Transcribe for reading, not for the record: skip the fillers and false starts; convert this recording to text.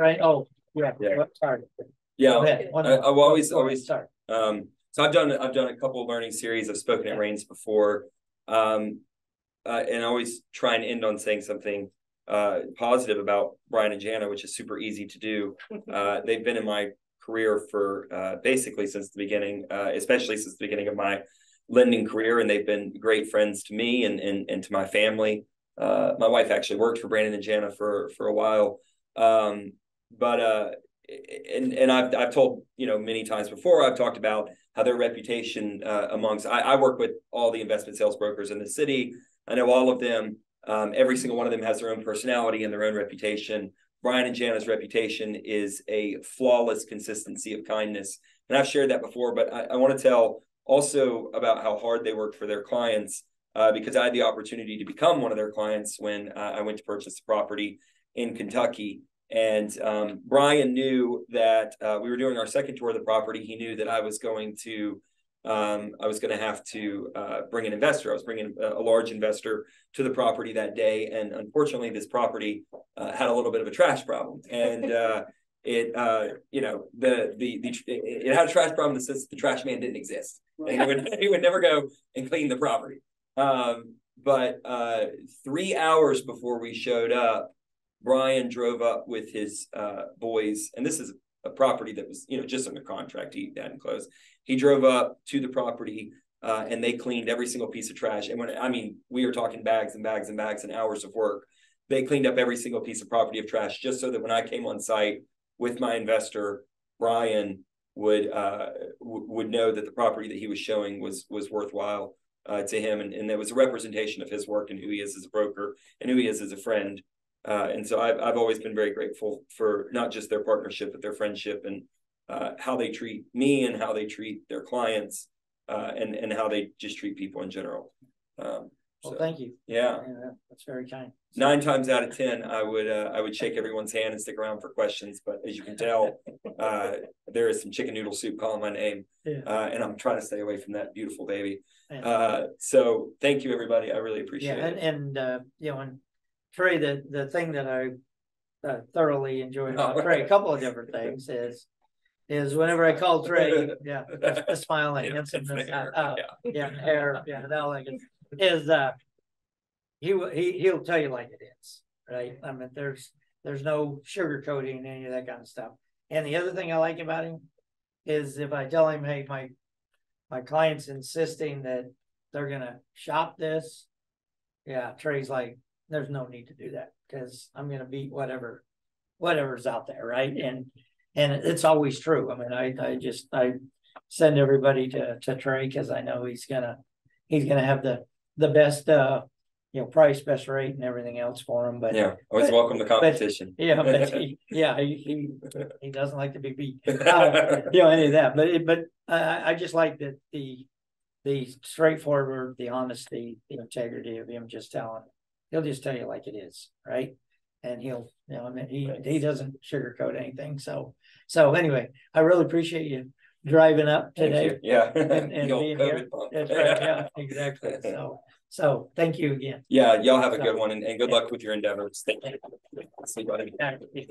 Brian. Oh, yeah. Sorry. Yeah. I've always. Sorry. So I've done a couple of learning series. I've spoken at Reigns before, and I always try and end on saying something positive about Brian and Jana, which is super easy to do. They've been in my career for basically since the beginning, especially since the beginning of my lending career, and they've been great friends to me and to my family. My wife actually worked for Brandon and Jana for a while, but I've told many times before, I've talked about how their reputation amongst I work with all the investment sales brokers in the city. I know all of them. Every single one of them has their own personality and their own reputation. Brian and Jana's reputation is a flawless consistency of kindness. And I've shared that before, but I want to tell also about how hard they work for their clients, because I had the opportunity to become one of their clients when I went to purchase the property in Kentucky. And Brian knew that we were doing our second tour of the property. He knew that I was going to have to bring an investor. I was bringing a large investor to the property that day, and unfortunately, this property had a little bit of a trash problem. And it had a trash problem in the sense that the trash man didn't exist, and he would never go and clean the property. But 3 hours before we showed up, Brian drove up with his boys, and this is a property that was, just under contract. He hadn't closed. He drove up to the property, and they cleaned every single piece of trash. And we are talking bags and bags and bags and hours of work. They cleaned up every single piece of property of trash, just so that when I came on site with my investor, Brian would know that the property that he was showing was worthwhile to him, and there was a representation of his work and who he is as a broker and who he is as a friend. And so I've always been very grateful for not just their partnership, but their friendship, and how they treat me and how they treat their clients, and how they just treat people in general. Well, thank you. Yeah, that's very kind. 9 times out of 10, I would shake everyone's hand and stick around for questions. But as you can tell, there is some chicken noodle soup calling my name, and I'm trying to stay away from that beautiful baby. So thank you, everybody. I really appreciate it. And Trey, the thing that I thoroughly enjoyed about Trey, a couple of different things is whenever I call Trey, the smile and handsomeness, hair, he'll tell you like it is, right? I mean, there's no sugarcoating any of that kind of stuff. And the other thing I like about him is if I tell him, hey, my client's insisting that they're gonna shop this, Trey's like, there's no need to do that because I'm going to beat whatever's out there, right? And it's always true. I mean, I send everybody to Trey because I know he's gonna have the best price, best rate, and everything else for him. But always welcome the competition. But he doesn't like to be beat. Any of that. But I just like that the straightforward, the honesty, the integrity of him just telling. He'll just tell you like it is, right? And he'll, he doesn't sugarcoat anything. So anyway, I really appreciate you driving up today. And being here. That's right. Yeah, exactly. So thank you again. Yeah, y'all have a good one, and good luck with your endeavors. Thank you.